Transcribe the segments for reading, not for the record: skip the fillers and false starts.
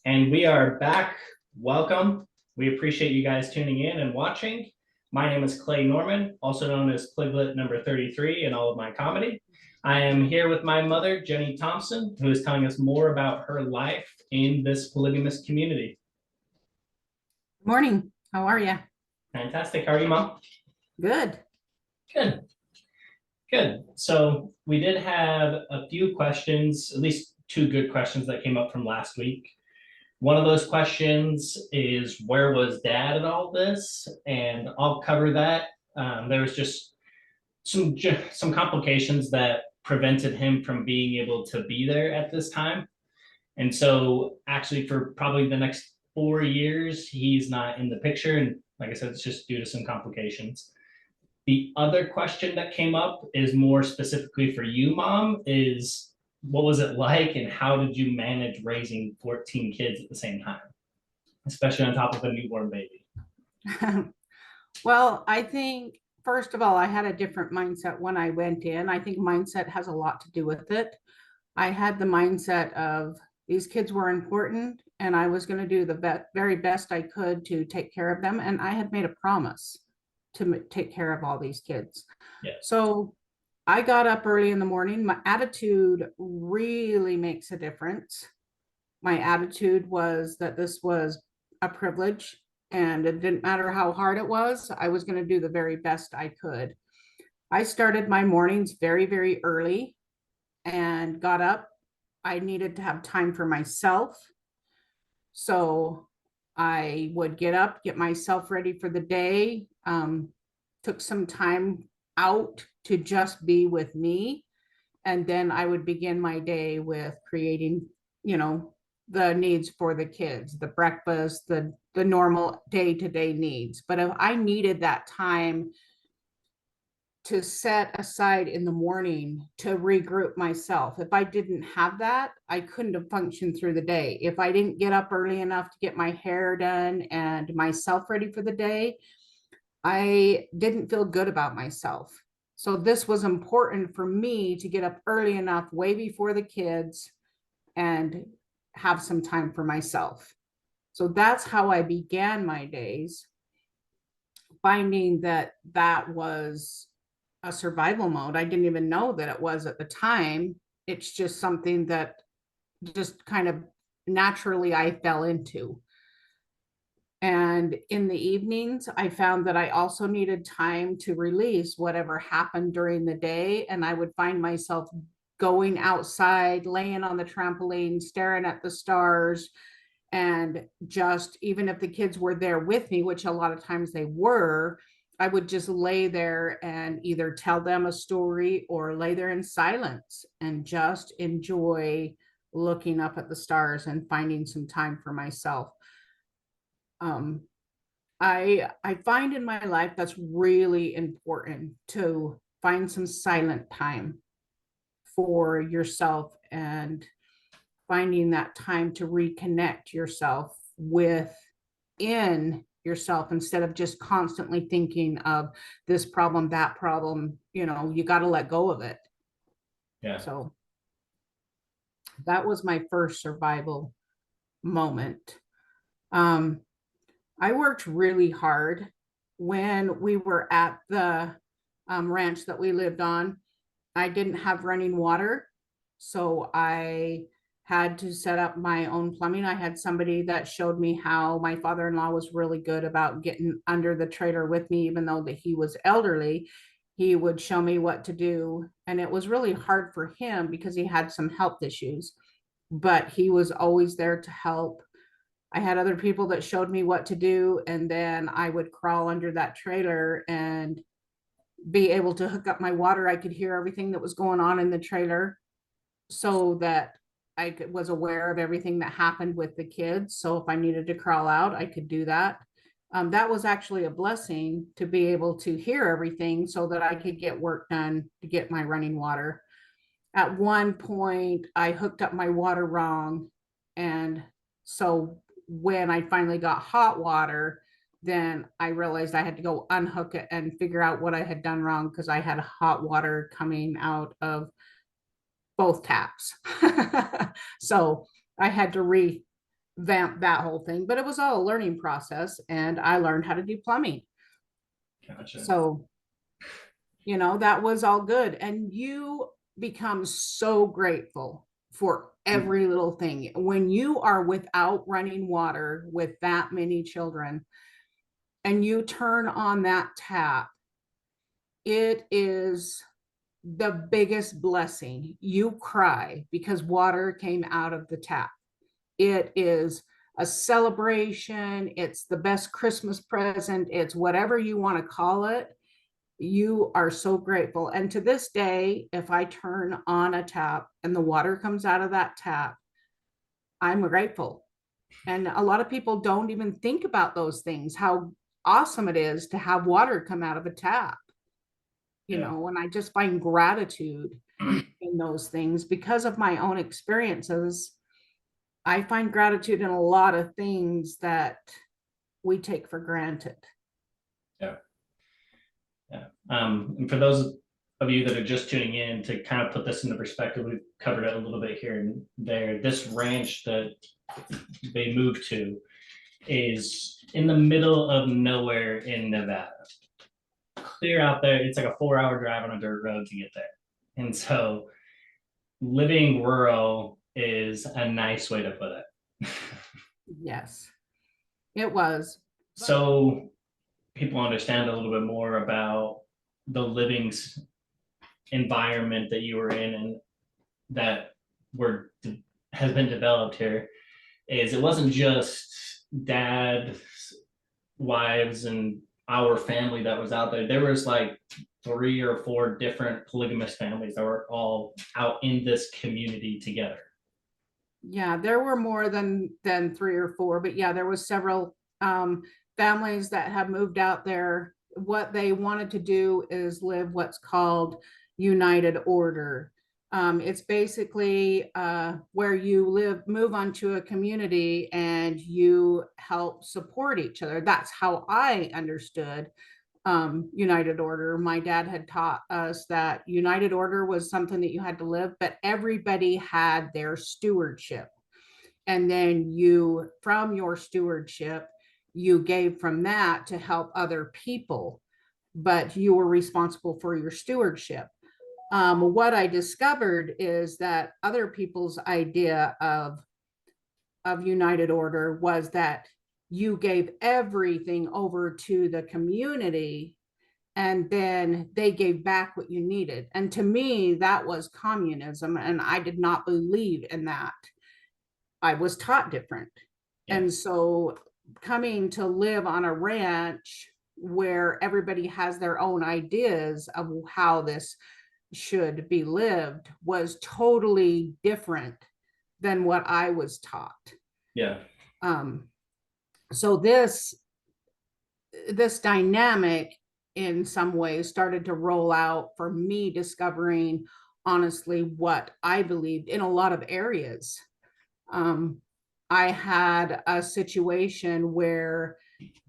And we are back. Welcome. We appreciate you guys tuning in and watching. My name is Clay Norman, also known as Pliglet number 33 in all of my comedy. I am here with my mother, Jenny Thompson, who is telling us more about her life in this polygamous community. Morning. How are you? Fantastic. How are you, Mom? Good. Good. Good. So we did have a few questions, at least two good questions that came up from last week. One of those questions is where was dad in all this? And I'll cover that. There was just some complications that prevented him from being able to be there at this time. And so actually for probably the next 4 years, he's not in the picture. And like I said, it's just due to some complications. The other question that came up is more specifically for you, Mom, is what was it like and how did you manage raising 14 kids at the same time, especially on top of a newborn baby? Well, I think, first of all, I had a different mindset when I went in. I think mindset has a lot to do with it. I had the mindset of these kids were important and I was going to do the very best I could to take care of them. And I had made a promise to take care of all these kids. Yeah. So I got up early in the morning. My attitude really makes a difference. My attitude was that this was a privilege and it didn't matter how hard it was, I was going to do the very best I could. I started my mornings very, very early and got up. I needed to have time for myself. So I would get up, get myself ready for the day, took some time out to just be with me. And then I would begin my day with creating, the needs for the kids, the breakfast, the normal day-to-day needs. But if I needed that time to set aside in the morning to regroup myself, if I didn't have that, I couldn't have functioned through the day. If I didn't get up early enough to get my hair done and myself ready for the day, I didn't feel good about myself. So this was important for me to get up early enough, way before the kids, and have some time for myself. So that's how I began my days, finding that that was a survival mode. I didn't even know that it was at the time. It's just something that just kind of naturally I fell into. And in the evenings, I found that I also needed time to release whatever happened during the day. And I would find myself going outside, laying on the trampoline, staring at the stars. And just, even if the kids were there with me, which a lot of times they were, I would just lay there and either tell them a story or lay there in silence and just enjoy looking up at the stars and finding some time for myself. um, I find in my life that's really important to find some silent time for yourself and finding that time to reconnect yourself within yourself instead of just constantly thinking of this problem, that problem. You got to let go of it. Yeah. So that was my first survival moment. um, I worked really hard when we were at the ranch that we lived on. I didn't have running water, so I had to set up my own plumbing. I had somebody that showed me how. My father-in-law was really good about getting under the trailer with me, even though that he was elderly. He would show me what to do, and it was really hard for him because he had some health issues, but he was always there to help. I had other people that showed me what to do, and then I would crawl under that trailer and be able to hook up my water. I could hear everything that was going on in the trailer so that was aware of everything that happened with the kids. So if I needed to crawl out, I could do that. That was actually a blessing to be able to hear everything so that I could get work done to get my running water. At one point, I hooked up my water wrong. And so when I finally got hot water, then I realized I had to go unhook it and figure out what I had done wrong because I had hot water coming out of both taps. So I had to vamp that whole thing, but it was all a learning process, and I learned how to do plumbing. Gotcha. So, that was all good. And you become so grateful for every little thing. When you are without running water with that many children and you turn on that tap, it is the biggest blessing. You cry because water came out of the tap. It is a celebration. It's the best Christmas present. It's whatever you want to call it. You are so grateful. And to this day, if I turn on a tap and the water comes out of that tap, I'm grateful. And a lot of people don't even think about those things, how awesome it is to have water come out of a tap, Yeah. and I just find gratitude in those things because of my own experiences. I find gratitude in a lot of things that we take for granted. Yeah. Yeah. And for those of you that are just tuning in, to kind of put this into perspective, we've covered it a little bit here and there. This ranch that they moved to is in the middle of nowhere in Nevada. Clear out there. It's like a 4 hour drive on a dirt road to get there. And so living rural is a nice way to put it. Yes, it was. So people understand a little bit more about the living environment that you were in and that were has been developed here. Is it wasn't just dad, wives, and our family that was out there. There was like 3 or 4 different polygamous families that were all out in this community together. Yeah, there were more than 3 or 4, but yeah, there was several families that have moved out there. What they wanted to do is live what's called united order. It's basically where you move onto a community and you help support each other. That's how I understood united order. My dad had taught us that united order was something that you had to live, but everybody had their stewardship. And then you, from your stewardship, you gave from that to help other people, but you were responsible for your stewardship. What I discovered is that other people's idea of united order was that you gave everything over to the community and then they gave back what you needed. And to me, that was communism, and I did not believe in that. I was taught different. Yeah. And so coming to live on a ranch where everybody has their own ideas of how this should be lived was totally different than what I was taught. Yeah. So this dynamic in some ways started to roll out for me, discovering honestly what I believed in a lot of areas. I had a situation where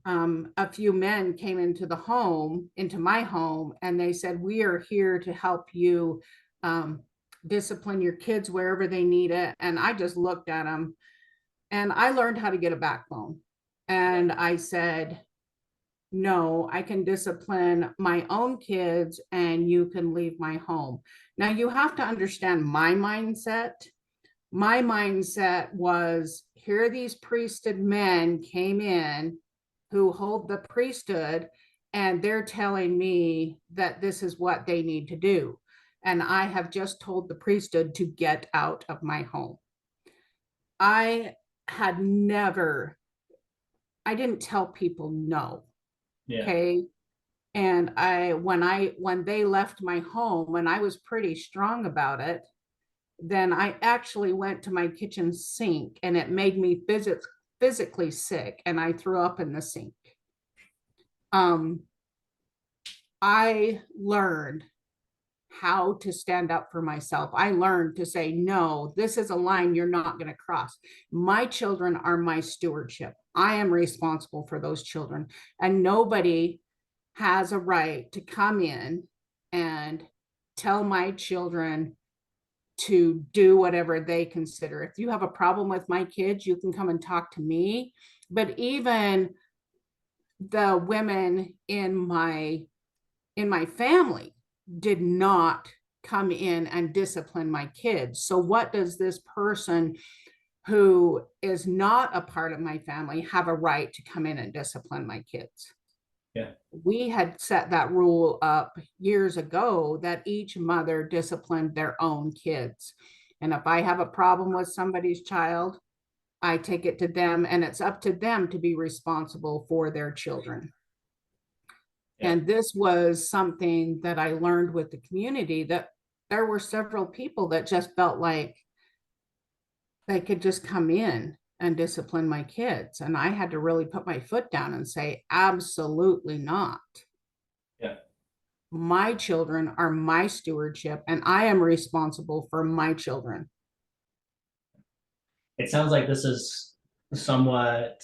a few men came into my home, and they said, "We are here to help you discipline your kids wherever they need it." And I just looked at them, and I learned how to get a backbone. And I said, "No, I can discipline my own kids, and you can leave my home." Now, you have to understand my mindset. My mindset was, here these priesthood men came in who hold the priesthood, and they're telling me that this is what they need to do. And I have just told the priesthood to get out of my home. I had never, I didn't tell people no. Yeah. Okay. And when they left my home, and I was pretty strong about it, then I actually went to my kitchen sink, and it made me physically sick, and I threw up in the sink. I learned how to stand up for myself. I learned to say, no, this is a line you're not going to cross. My children are my stewardship. I am responsible for those children, and nobody has a right to come in and tell my children to do whatever they consider. If you have a problem with my kids, you can come and talk to me. But even the women in my family did not come in and discipline my kids. So what does this person who is not a part of my family have a right to come in and discipline my kids? Yeah. We had set that rule up years ago that each mother disciplined their own kids. And if I have a problem with somebody's child, I take it to them, and it's up to them to be responsible for their children. Yeah. And this was something that I learned with the community, that there were several people that just felt like they could just come in and discipline my kids. And I had to really put my foot down and say, absolutely not. Yeah. My children are my stewardship, and I am responsible for my children. It sounds like this is somewhat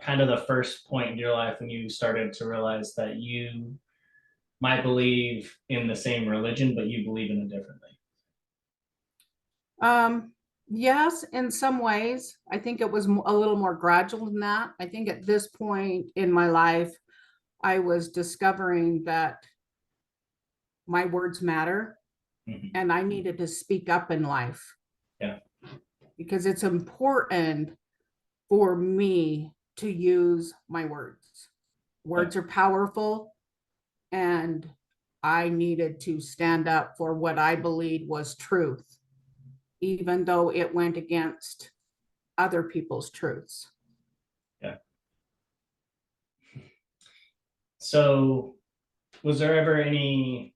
kind of the first point in your life when you started to realize that you might believe in the same religion, but you believe in it differently. Yes, in some ways. I think it was a little more gradual than that. I think at this point in my life, I was discovering that my words matter, Mhm. and I needed to speak up in life. Yeah. Because it's important for me to use my words. Words are powerful, and I needed to stand up for what I believed was truth, even though it went against other people's truths. Yeah. So, was there ever any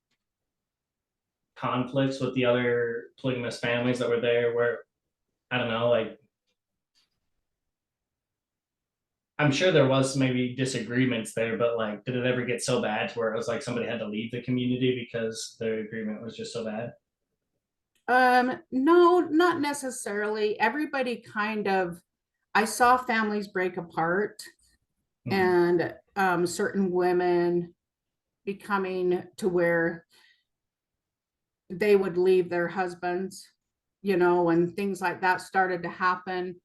conflicts with the other polygamous families that were there where, I don't know, like, I'm sure there was maybe disagreements there, but like, did it ever get so bad to where it was like somebody had to leave the community because their agreement was just so bad? No, not necessarily. Everybody kind of, I saw families break apart, Mhm. and certain women becoming to where they would leave their husbands, and things like that started to happen,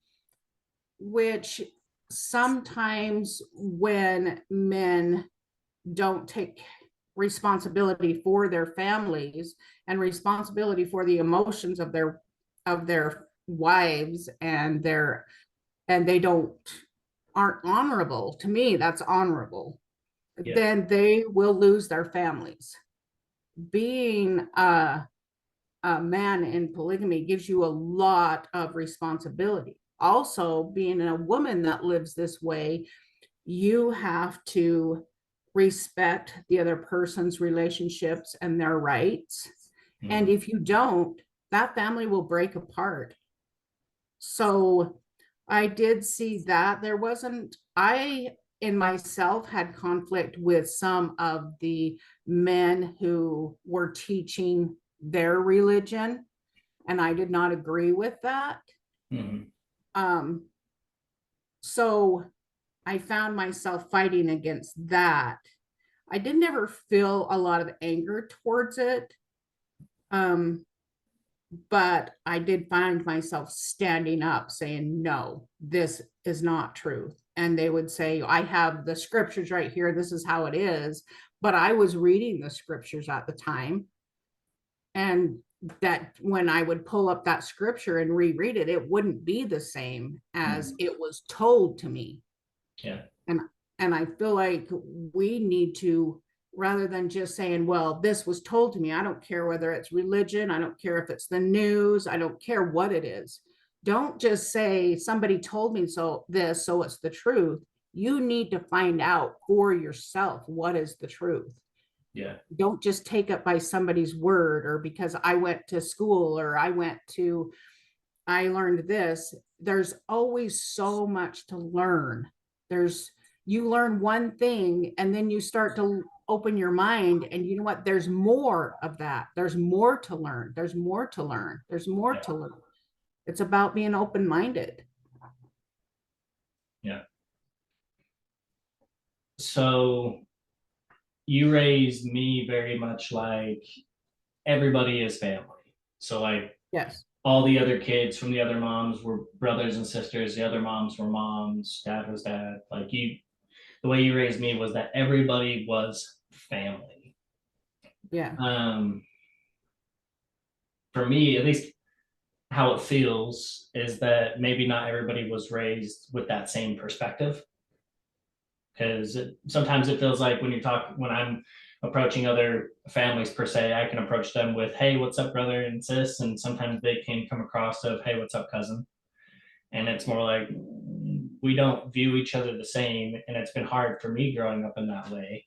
which sometimes when men don't take responsibility for their families and responsibility for the emotions of their wives, and they don't aren't honorable. To me, that's honorable. Yeah. Then they will lose their families. Being a man in polygamy gives you a lot of responsibility. Also, being a woman that lives this way, you have to respect the other person's relationships and their rights. And Mhm. if you don't, that family will break apart. So I did see that. I in myself had conflict with some of the men who were teaching their religion, and I did not agree with that. Mhm. Um, so I found myself fighting against that. I didn't ever feel a lot of anger towards it. But I did find myself standing up saying, no, this is not true. And they would say, I have the scriptures right here. This is how it is. But I was reading the scriptures at the time. And that when I would pull up that scripture and reread it, it wouldn't be the same as it was told to me. Yeah. And I feel like we need to, rather than just saying, well, this was told to me, I don't care whether it's religion, I don't care if it's the news, I don't care what it is. Don't just say somebody told me so it's the truth. You need to find out for yourself what is the truth. Yeah. Don't just take it by somebody's word, or because I went to school, or I learned this. There's always so much to learn. You learn one thing, and then you start to open your mind, and you know what? There's more of that. There's more to learn. There's more to learn. There's more Yeah. to learn. It's about being open-minded. Yeah. So you raised me very much like everybody is family. So like Yes. all the other kids from the other moms were brothers and sisters. The other moms were moms. Dad was dad. Like you, the way you raised me was that everybody was family. Yeah. Um, for me, at least how it feels is that maybe not everybody was raised with that same perspective. Because sometimes it feels like when I'm approaching other families per se, I can approach them with, "Hey, what's up, brother and sis?" And sometimes they can come across of, "Hey, what's up, cousin?" And it's more like we don't view each other the same, and it's been hard for me growing up in that way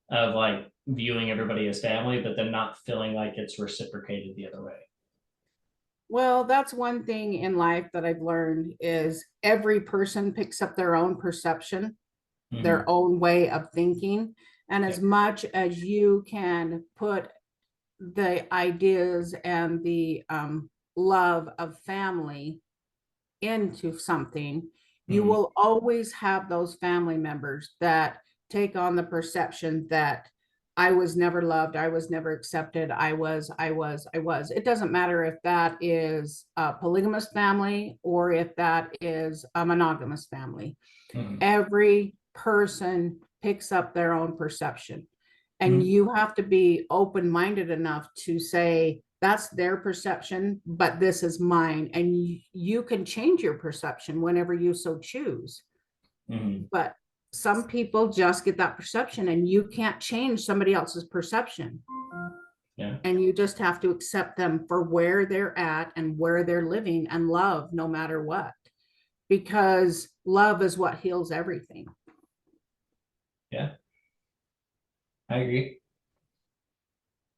of like viewing everybody as family, but then not feeling like it's reciprocated the other way. Well, that's one thing in life that I've learned is every person picks up their own perception, Mhm. their own way of thinking. And as Yep. much as you can put the ideas and the love of family into something, you Mhm. will always have those family members that take on the perception that I was never loved, I was never accepted, I was. It doesn't matter if that is a polygamous family or if that is a monogamous family. Mhm. Every person picks up their own perception. And Mhm. you have to be open minded enough to say, that's their perception, but this is mine. And you can change your perception whenever you so choose. Mhm. But some people just get that perception, and you can't change somebody else's perception. Yeah. And you just have to accept them for where they're at and where they're living and love no matter what, because love is what heals everything. Yeah. I agree.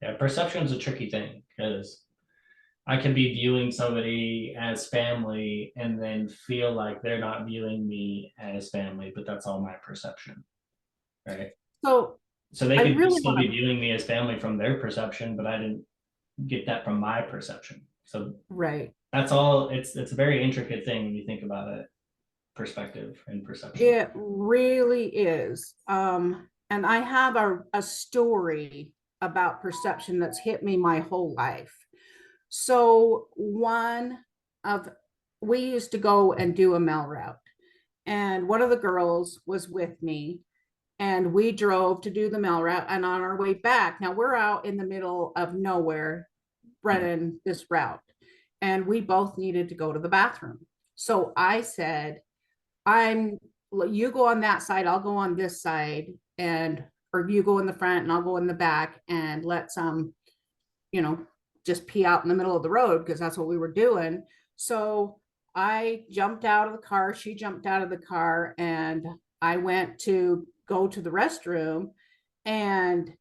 Yeah, perception is a tricky thing because I could be viewing somebody as family and then feel like they're not viewing me as family, but that's all my perception, right? So So they I could really still want be to, viewing me as family from their perception, but I didn't get that from my perception. So right. that's all. It's a very intricate thing when you think about it, perspective and perception. It really is. And I have a story about perception that's hit me my whole life. So one of we used to go and do a mail route, and one of the girls was with me, and we drove to do the mail route. And on our way back, now we're out in the middle of nowhere Mhm. running this route, and we both needed to go to the bathroom. So I said, I'm you go on that side, I'll go on this side, and or you go in the front and I'll go in the back, and let's you know, just pee out in the middle of the road because that's what we were doing. So I jumped out of the car, she jumped out of the car, and I went to go to the restroom, and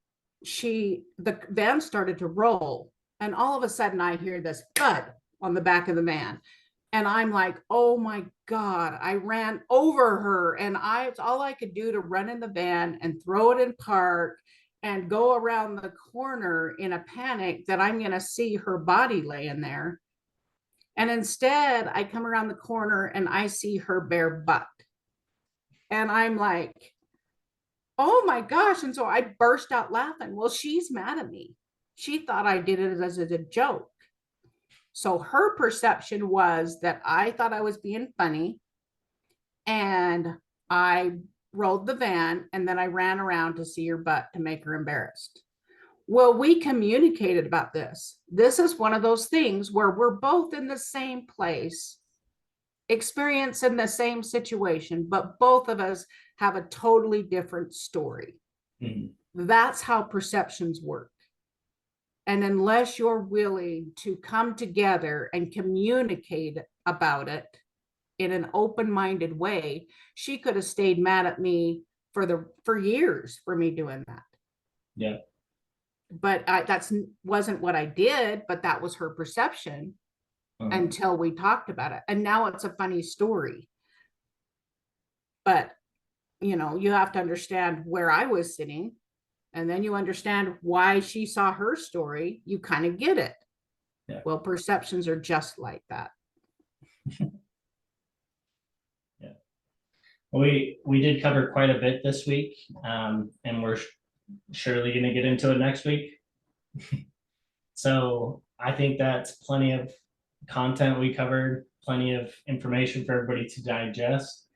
the van started to roll, and all of a sudden I hear this thud on the back of the van, and I'm like, oh my God, I ran over her, and it's all I could do to run in the van and throw it in park and go around the corner in a panic that I'm going to see her body laying there. And instead, I come around the corner and I see her bare butt. And I'm like, oh my gosh. And so I burst out laughing. Well, she's mad at me. She thought I did it as a joke. So her perception was that I thought I was being funny, and I rolled the van and then I ran around to see her butt to make her embarrassed. Well, we communicated about this. This is one of those things where we're both in the same place, experiencing the same situation, but both of us have a totally different story. Mhm. That's how perceptions work. And unless you're willing to come together and communicate about it in an open-minded way, she could have stayed mad at me for years for me doing that. Yeah. But that's wasn't what I did, but that was her perception Uh-huh. until we talked about it. And now it's a funny story. But you have to understand where I was sitting, and then you understand why she saw her story. You kind of get it. Yeah. Well, perceptions are just like that. Yeah. We did cover quite a bit this week, and we're surely going to get into it next week. So I think that's plenty of content we covered, plenty of information for everybody to digest.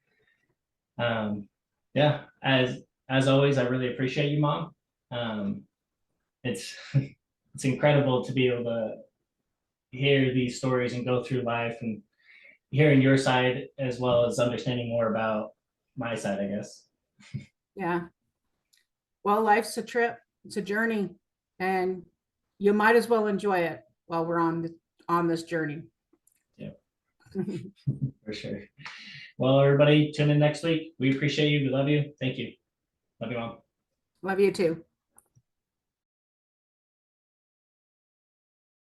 Yeah, as always, I really appreciate you, Mom. It's it's incredible to be able to hear these stories and go through life and hearing your side as well as understanding more about my side, I guess. Yeah. Well, life's a trip, it's a journey, and you might as well enjoy it while we're on this journey. Yeah, for sure. Well, everybody, tune in next week. We appreciate you. We love you. Thank you. Love you, Mom. Love you too.